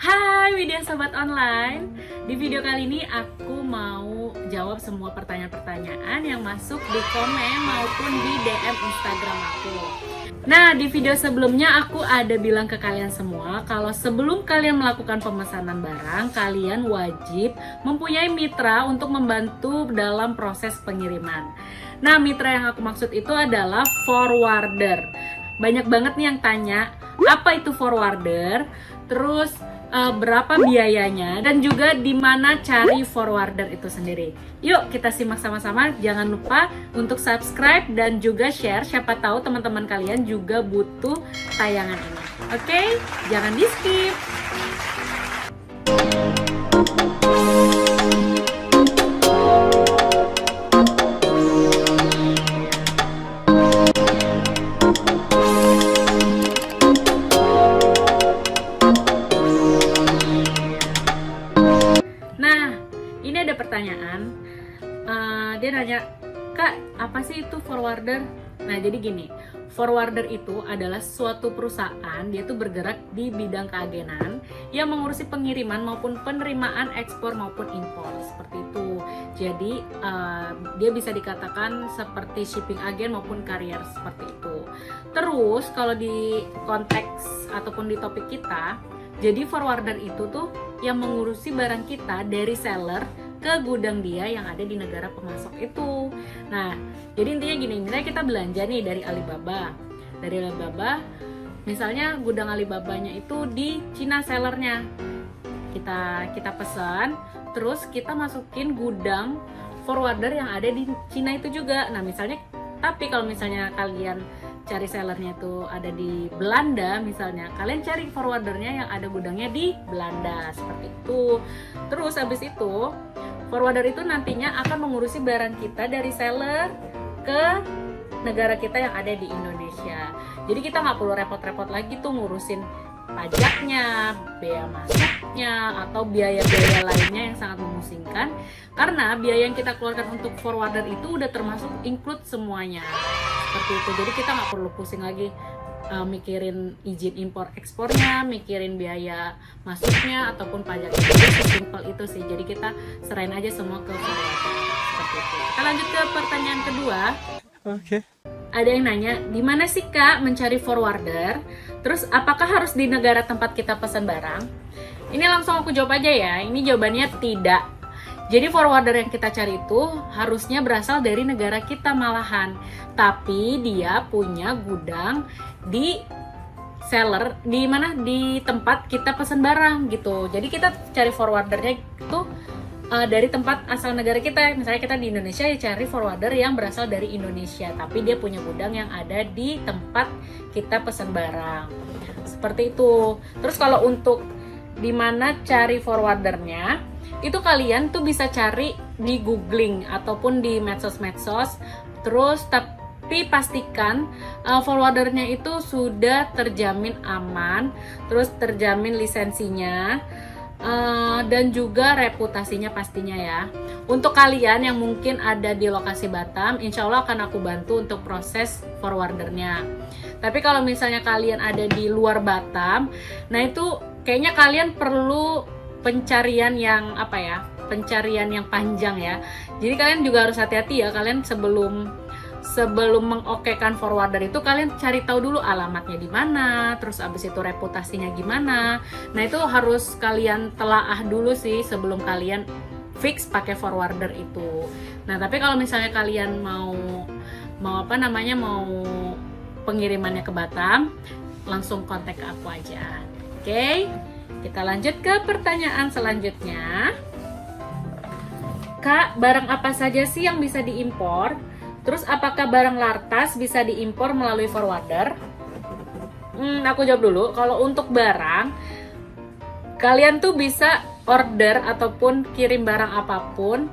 Hai media sobat online. Di video kali ini aku mau jawab semua pertanyaan-pertanyaan yang masuk di komen maupun di DM Instagram aku. Nah, di video sebelumnya aku ada bilang ke kalian semua kalau sebelum kalian melakukan pemesanan barang, kalian wajib mempunyai mitra untuk membantu dalam proses pengiriman. Nah, mitra yang aku maksud itu adalah forwarder. Banyak banget nih yang tanya, apa itu forwarder? Terus berapa biayanya, dan juga di mana cari forwarder itu sendiri. Yuk kita simak sama-sama. Jangan lupa untuk subscribe dan juga share, siapa tahu teman-teman kalian juga butuh tayangan ini. Oke, jangan di skip. Pertanyaan, dia nanya, Kak, apa sih itu forwarder? Nah, jadi gini, forwarder itu adalah suatu perusahaan, dia tuh bergerak di bidang keagenan yang mengurusi pengiriman maupun penerimaan ekspor maupun impor, seperti itu. Jadi dia bisa dikatakan seperti shipping agen maupun carrier, seperti itu. Terus kalau di konteks ataupun di topik kita, jadi forwarder itu tuh yang mengurusi barang kita dari seller ke gudang dia yang ada di negara pemasok itu. Nah, jadi intinya gini, misalnya kita belanja nih dari Alibaba. Dari Alibaba, misalnya gudang Alibabanya itu di Cina sellernya. Kita pesan, terus kita masukin gudang forwarder yang ada di Cina itu juga. Nah, misalnya, tapi kalau misalnya kalian cari sellernya itu ada di Belanda misalnya, kalian cari forwardernya yang ada gudangnya di Belanda, seperti itu. Terus habis itu forwarder itu nantinya akan mengurusi barang kita dari seller ke negara kita yang ada di Indonesia. Jadi kita nggak perlu repot-repot lagi tuh ngurusin pajaknya, biaya masuknya, atau biaya-biaya lainnya yang sangat memusingkan. Karena biaya yang kita keluarkan untuk forwarder itu udah termasuk include semuanya. Seperti itu. Jadi kita nggak perlu pusing lagi mikirin izin impor ekspornya, mikirin biaya masuknya ataupun pajaknya. Jadi sesimpel itu sih. Jadi kita serahin aja semua ke forwarder. Seperti itu. Kita lanjut ke pertanyaan kedua. Oke. Ada yang nanya, di mana sih Kak mencari forwarder? Terus apakah harus di negara tempat kita pesan barang? Ini langsung aku jawab aja ya. Ini jawabannya tidak. Jadi forwarder yang kita cari itu harusnya berasal dari negara kita malahan. Tapi dia punya gudang di seller, di mana, di tempat kita pesan barang gitu. Jadi kita cari forwardernya itu dari tempat asal negara kita. Misalnya kita di Indonesia, ya cari forwarder yang berasal dari Indonesia, tapi dia punya gudang yang ada di tempat kita pesan barang. Seperti itu. Terus kalau untuk di mana cari forwardernya, itu kalian tuh bisa cari di googling ataupun di medsos-medsos. Terus tapi pastikan forwardernya itu sudah terjamin aman, terus terjamin lisensinya, dan juga reputasinya pastinya ya. Untuk kalian yang mungkin ada di lokasi Batam, insya Allah akan aku bantu untuk proses forwardernya. Tapi kalau misalnya kalian ada di luar Batam, nah itu kayaknya kalian perlu pencarian yang pencarian yang panjang ya. Jadi kalian juga harus hati-hati ya. Kalian sebelum mengokekan forwarder itu kalian cari tahu dulu alamatnya di mana, terus abis itu reputasinya gimana. Nah itu harus kalian telaah dulu sih sebelum kalian fix pakai forwarder itu. Nah tapi kalau misalnya kalian mau pengirimannya ke Batam, langsung kontak ke aku aja. Oke? Kita lanjut ke pertanyaan selanjutnya. Kak, barang apa saja sih yang bisa diimpor? Terus apakah barang lartas bisa diimpor melalui forwarder? Aku jawab dulu. Kalau untuk barang, kalian tuh bisa order ataupun kirim barang apapun,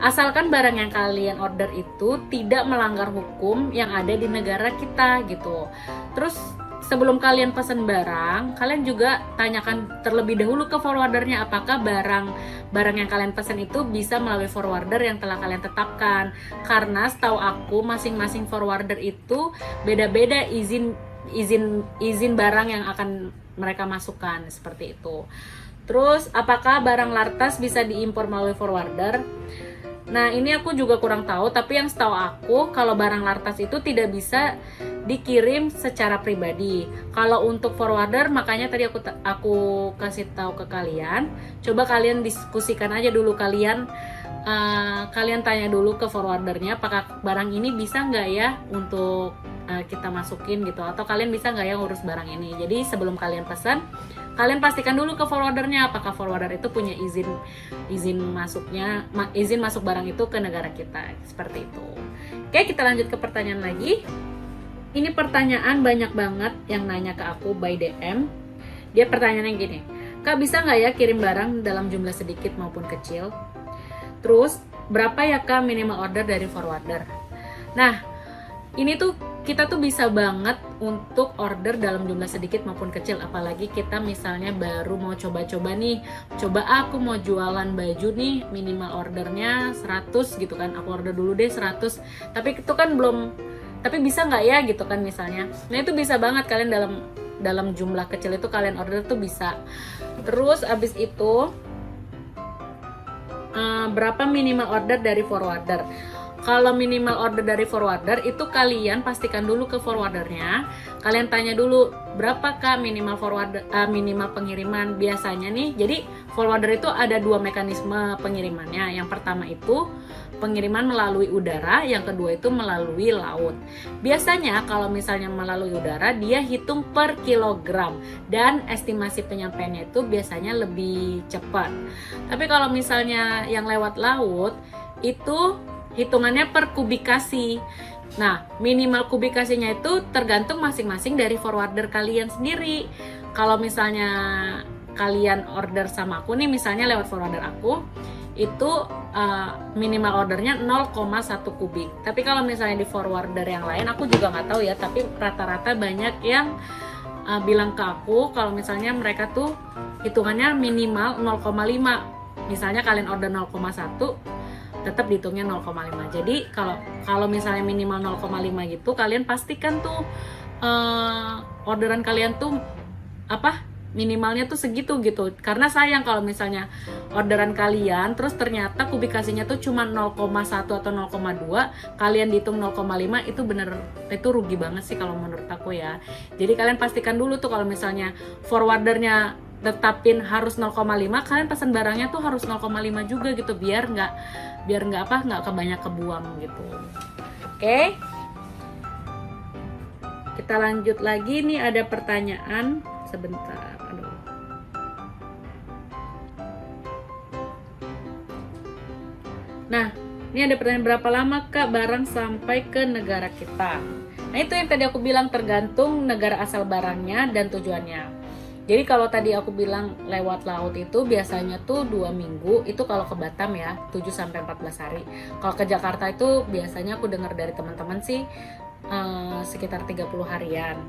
asalkan barang yang kalian order itu tidak melanggar hukum yang ada di negara kita gitu. Terus sebelum kalian pesan barang, kalian juga tanyakan terlebih dahulu ke forwardernya apakah barang yang kalian pesan itu bisa melalui forwarder yang telah kalian tetapkan. Karena setahu aku masing-masing forwarder itu beda-beda izin barang yang akan mereka masukkan seperti itu. Terus apakah barang lartas bisa diimpor melalui forwarder? Nah, ini aku juga kurang tahu, tapi yang setahu aku kalau barang lartas itu tidak bisa dikirim secara pribadi. Kalau untuk forwarder, makanya tadi aku kasih tahu ke kalian, coba kalian diskusikan aja dulu, kalian tanya dulu ke forwardernya apakah barang ini bisa nggak ya untuk kita masukin gitu, atau kalian bisa nggak ya ngurus barang ini. Jadi sebelum kalian pesan, kalian pastikan dulu ke forwardernya apakah forwarder itu punya izin masuk barang itu ke negara kita, seperti itu. Oke, kita lanjut ke pertanyaan lagi. Ini pertanyaan banyak banget yang nanya ke aku by DM. Dia pertanyaannya gini, Kak, bisa nggak ya kirim barang dalam jumlah sedikit maupun kecil? Terus berapa ya Kak minimal order dari forwarder? Nah, ini tuh kita tuh bisa banget untuk order dalam jumlah sedikit maupun kecil, apalagi kita misalnya baru mau coba-coba nih, aku mau jualan baju nih, minimal ordernya 100 gitu kan, aku order dulu deh 100, tapi itu kan belum, tapi bisa nggak ya gitu kan misalnya. Nah, itu bisa banget kalian dalam jumlah kecil itu kalian order tuh bisa. Terus abis itu berapa minimal order dari forwarder? Kalau minimal order dari forwarder itu kalian pastikan dulu ke forwardernya. Kalian tanya dulu berapa Kak minimal minimal pengiriman biasanya nih. Jadi forwarder itu ada 2 mekanisme pengirimannya. Yang pertama itu pengiriman melalui udara, yang kedua itu melalui laut. Biasanya kalau misalnya melalui udara dia hitung per kilogram dan estimasi penyampaiannya itu biasanya lebih cepat. Tapi kalau misalnya yang lewat laut itu hitungannya per kubikasi. Nah, minimal kubikasinya itu tergantung masing-masing dari forwarder kalian sendiri. Kalau misalnya kalian order sama aku nih, misalnya lewat forwarder aku, itu minimal ordernya 0,1 kubik. Tapi kalau misalnya di forwarder yang lain, aku juga nggak tahu ya, tapi rata-rata banyak yang bilang ke aku kalau misalnya mereka tuh hitungannya minimal 0,5. Misalnya kalian order 0,1, tetap dihitungnya 0,5. Jadi kalau misalnya minimal 0,5 gitu, kalian pastikan tuh orderan kalian tuh minimalnya tuh segitu gitu. Karena sayang kalau misalnya orderan kalian terus ternyata kubikasinya tuh cuma 0,1 atau 0,2, kalian dihitung 0,5, itu rugi banget sih kalau menurut aku ya. Jadi kalian pastikan dulu tuh kalau misalnya forwardernya tetapin harus 0,5, kalian pesan barangnya tuh harus 0,5 juga gitu, biar nggak kebanyak kebuang gitu. Oke, kita lanjut lagi nih, ada pertanyaan sebentar. Nah, ini ada pertanyaan, berapa lama Kak barang sampai ke negara kita? Nah, itu yang tadi aku bilang tergantung negara asal barangnya dan tujuannya. Jadi kalau tadi aku bilang lewat laut itu biasanya tuh 2 minggu, itu kalau ke Batam ya 7-14 hari. Kalau ke Jakarta itu biasanya aku dengar dari teman-teman sih sekitar 30 harian.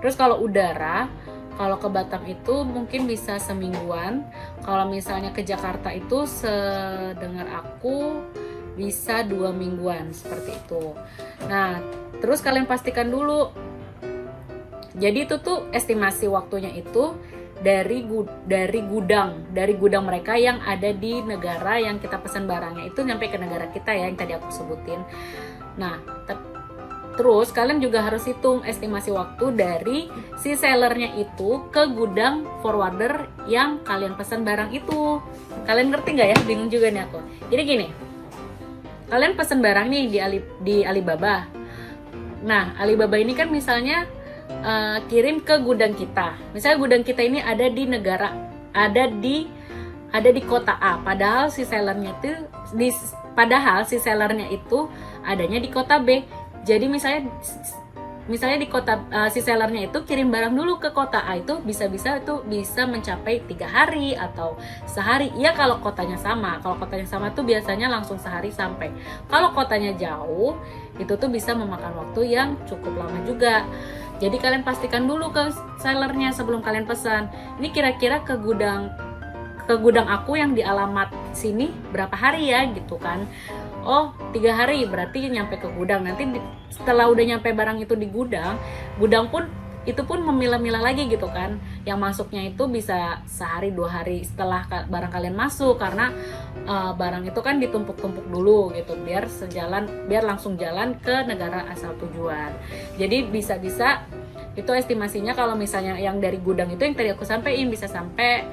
Terus kalau udara, kalau ke Batam itu mungkin bisa semingguan. Kalau misalnya ke Jakarta itu sedengar aku bisa 2 mingguan seperti itu. Nah, terus kalian pastikan dulu. Jadi itu tuh estimasi waktunya itu dari gudang mereka yang ada di negara yang kita pesan barangnya itu nyampe ke negara kita ya, yang tadi aku sebutin. Nah, terus kalian juga harus hitung estimasi waktu dari si sellernya itu ke gudang forwarder yang kalian pesan barang itu. Kalian ngerti nggak ya? Bingung juga nih aku. Jadi gini, kalian pesan barang nih di Alibaba. Nah, Alibaba ini kan misalnya kirim ke gudang kita. Misalnya gudang kita ini ada di kota A, padahal si sellernya itu adanya di kota B. Jadi misalnya di kota si sellernya itu kirim barang dulu ke kota A, itu bisa mencapai 3 hari atau sehari. Iya kalau kotanya sama. Kalau kotanya sama tuh biasanya langsung sehari sampai. Kalau kotanya jauh, itu tuh bisa memakan waktu yang cukup lama juga. Jadi kalian pastikan dulu ke sellernya sebelum kalian pesan. Ini kira-kira ke gudang aku yang di alamat sini berapa hari ya gitu kan. Oh 3 hari berarti nyampe ke gudang. Nanti setelah udah nyampe barang itu di gudang pun itu pun memilah-milah lagi gitu kan. Yang masuknya itu bisa sehari 2 hari setelah barang kalian masuk, karena barang itu kan ditumpuk-tumpuk dulu gitu biar langsung jalan ke negara asal tujuan. Jadi bisa-bisa itu estimasinya kalau misalnya yang dari gudang itu yang tadi aku sampaikan bisa sampai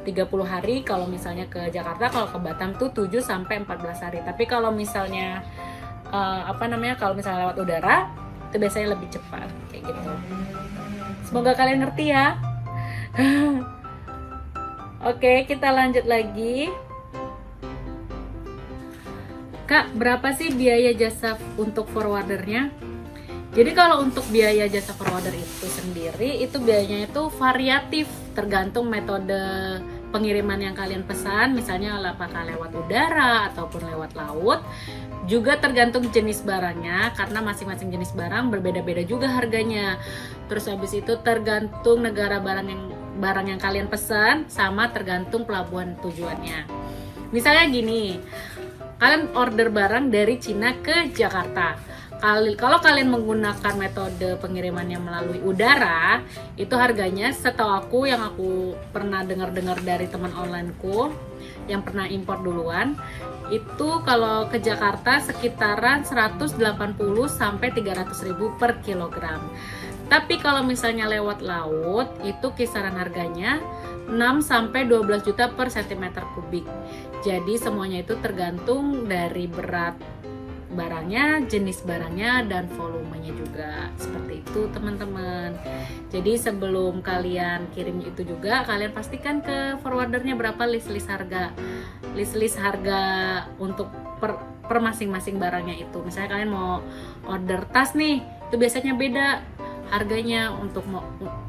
30 hari kalau misalnya ke Jakarta. Kalau ke Batam tuh 7 sampai 14 hari. Tapi kalau misalnya kalau misalnya lewat udara itu biasanya lebih cepat kayak gitu. Semoga kalian ngerti ya. Oke, kita lanjut lagi. Kak, berapa sih biaya jasa untuk forwardernya? Jadi kalau untuk biaya jasa forwarder itu sendiri, itu biayanya itu variatif, tergantung metode pengiriman yang kalian pesan, misalnya apakah lewat udara ataupun lewat laut. Juga tergantung jenis barangnya, karena masing-masing jenis barang berbeda-beda juga harganya. Terus habis itu tergantung negara barang yang kalian pesan, sama tergantung pelabuhan tujuannya. Misalnya gini, kalian order barang dari Cina ke Jakarta. Kalau kalian menggunakan metode pengirimannya melalui udara, itu harganya setahu aku, yang aku pernah dengar dari teman onlineku yang pernah impor duluan, itu kalau ke Jakarta sekitaran 180 sampai 300 ribu per kilogram. Tapi kalau misalnya lewat laut, itu kisaran harganya 6 sampai 12 juta per cm kubik. Jadi semuanya itu tergantung dari berat barangnya, jenis barangnya, dan volumenya juga. Seperti itu teman-teman. Jadi sebelum kalian kirim itu juga, kalian pastikan ke forwardernya berapa list harga untuk per masing-masing barangnya itu. Misalnya kalian mau order tas nih, itu biasanya beda harganya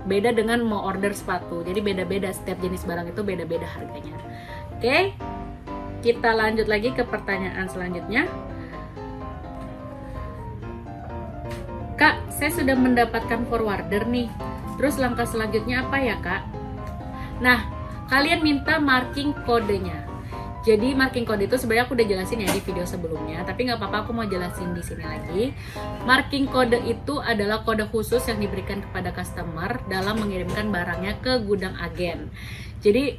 beda dengan mau order sepatu. Jadi beda-beda, setiap jenis barang itu beda-beda harganya. Oke, kita lanjut lagi ke pertanyaan selanjutnya. Kak, saya sudah mendapatkan forwarder nih. Terus langkah selanjutnya apa ya, Kak? Nah, kalian minta marking kodenya. Jadi marking kode itu sebenarnya aku udah jelasin ya di video sebelumnya, tapi nggak apa-apa, aku mau jelasin di sini lagi. Marking kode itu adalah kode khusus yang diberikan kepada customer dalam mengirimkan barangnya ke gudang agen. Jadi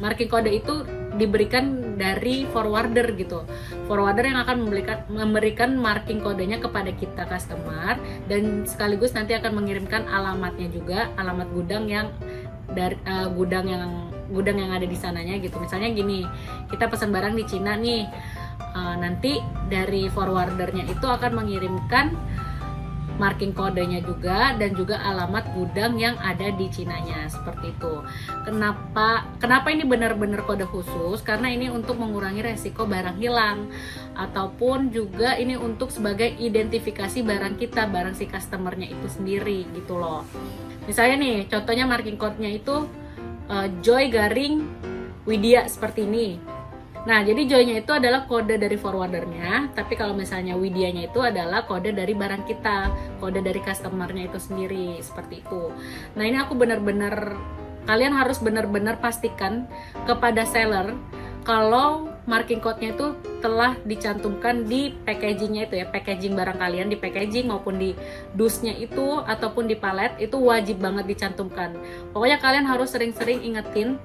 marking kode itu diberikan dari forwarder gitu. Forwarder yang akan memberikan marking kodenya kepada kita customer, dan sekaligus nanti akan mengirimkan alamatnya juga, alamat gudang yang gudang yang ada di sananya gitu. Misalnya gini, kita pesan barang di Cina nih, nanti dari forwardernya itu akan mengirimkan marking kodenya juga, dan juga alamat gudang yang ada di Cinanya, seperti itu. Kenapa ini benar-benar kode khusus? Karena ini untuk mengurangi resiko barang hilang, ataupun juga ini untuk sebagai identifikasi barang kita, barang si customernya itu sendiri gitu loh. Misalnya nih, contohnya marking code-nya itu Joy garing Widya seperti ini. Nah, jadi Joy-nya itu adalah kode dari forwardernya, tapi kalau misalnya Widyanya itu adalah kode dari barang kita, kode dari customernya itu sendiri, seperti itu. Nah, ini kalian harus benar-benar pastikan kepada seller kalau marking code-nya itu telah dicantumkan di packaging-nya itu ya, packaging barang kalian, di packaging maupun di dusnya itu ataupun di palet, itu wajib banget dicantumkan. Pokoknya kalian harus sering-sering ingetin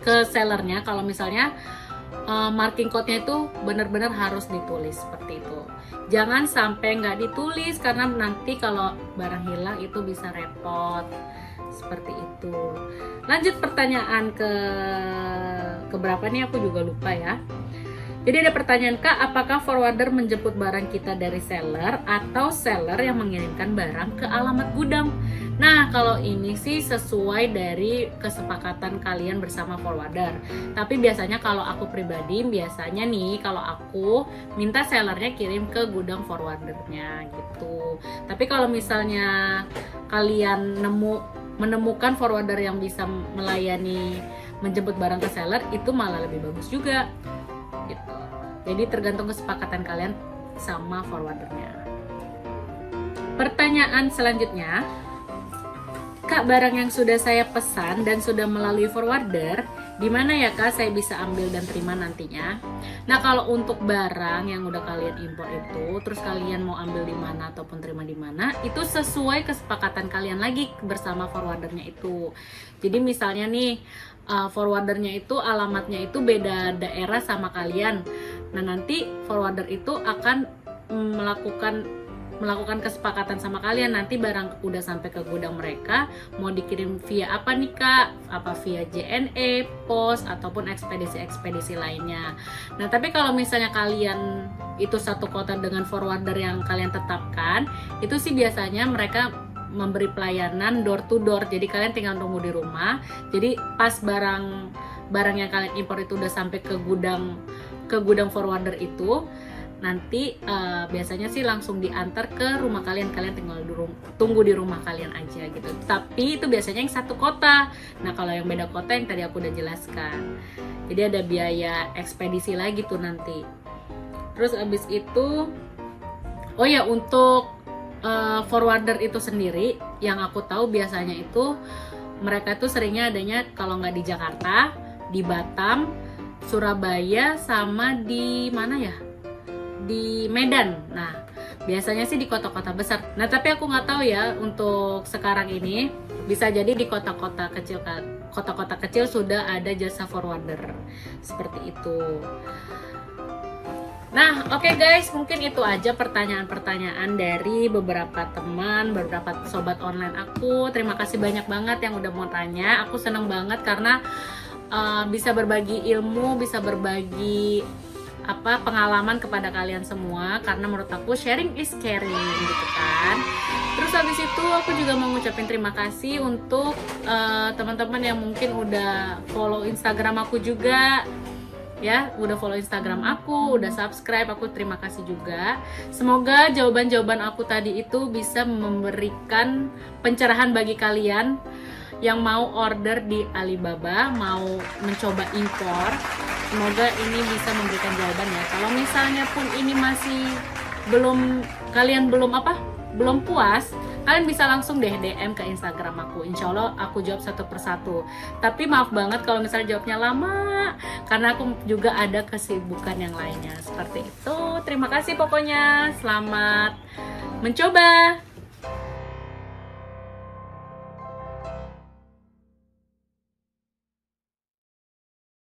ke sellernya kalau misalnya marking code-nya itu benar-benar harus ditulis, seperti itu. Jangan sampai nggak ditulis, karena nanti kalau barang hilang itu bisa repot, seperti itu. Lanjut pertanyaan ke berapa nih, aku juga lupa ya. Jadi ada pertanyaan, Kak, apakah forwarder menjemput barang kita dari seller atau seller yang mengirimkan barang ke alamat gudang? Nah, kalau ini sih sesuai dari kesepakatan kalian bersama forwarder. Tapi biasanya kalau aku pribadi, biasanya nih kalau aku minta sellernya kirim ke gudang forwardernya gitu. Tapi kalau misalnya kalian menemukan forwarder yang bisa melayani menjemput barang ke seller, itu malah lebih bagus juga gitu. Jadi tergantung kesepakatan kalian sama forwardernya. Pertanyaan selanjutnya, Kak, barang yang sudah saya pesan dan sudah melalui forwarder di mana ya Kak saya bisa ambil dan terima nantinya. Nah, kalau untuk barang yang udah kalian impor itu, terus kalian mau ambil di mana ataupun terima di mana, itu sesuai kesepakatan kalian lagi bersama forwardernya itu. Jadi misalnya nih, forwardernya itu alamatnya itu beda daerah sama kalian. Nah, nanti forwarder itu akan melakukan kesepakatan sama kalian, nanti barang udah sampai ke gudang mereka mau dikirim via apa nih Kak, apa via JNE, pos ataupun ekspedisi lainnya. Nah, tapi kalau misalnya kalian itu satu kota dengan forwarder yang kalian tetapkan, itu sih biasanya mereka memberi pelayanan door to door, jadi kalian tinggal nunggu di rumah. Jadi pas barang yang kalian impor itu udah sampai ke gudang forwarder itu, nanti biasanya sih langsung diantar ke rumah kalian tinggal tunggu di rumah kalian aja gitu. Tapi itu biasanya yang satu kota. Nah, kalau yang beda kota yang tadi aku udah jelaskan, jadi ada biaya ekspedisi lagi tuh nanti. Terus abis itu, oh ya, untuk forwarder itu sendiri yang aku tahu biasanya itu mereka tuh seringnya adanya kalau nggak di Jakarta, di Batam, Surabaya, sama di mana ya, di Medan. Nah, biasanya sih di kota-kota besar. Nah, tapi aku nggak tahu ya untuk sekarang ini, bisa jadi di kota-kota kecil sudah ada jasa forwarder seperti itu. Nah, oke guys, mungkin itu aja pertanyaan-pertanyaan dari beberapa teman, beberapa sobat online aku. Terima kasih banyak banget yang udah mau tanya. Aku seneng banget karena bisa berbagi ilmu, bisa berbagi pengalaman kepada kalian semua, karena menurut aku sharing is caring gitu kan. Terus habis itu aku juga mau ngucapin terima kasih untuk teman-teman yang mungkin udah follow Instagram aku juga ya, udah follow Instagram aku, udah subscribe, aku terima kasih juga. Semoga jawaban-jawaban aku tadi itu bisa memberikan pencerahan bagi kalian yang mau order di Alibaba, mau mencoba impor. Semoga ini bisa memberikan jawaban ya. Kalau misalnya pun ini masih kalian belum puas, kalian bisa langsung deh DM ke Instagram aku. Insya Allah aku jawab satu persatu. Tapi maaf banget kalau misalnya jawabnya lama, karena aku juga ada kesibukan yang lainnya. Seperti itu. Terima kasih pokoknya. Selamat mencoba.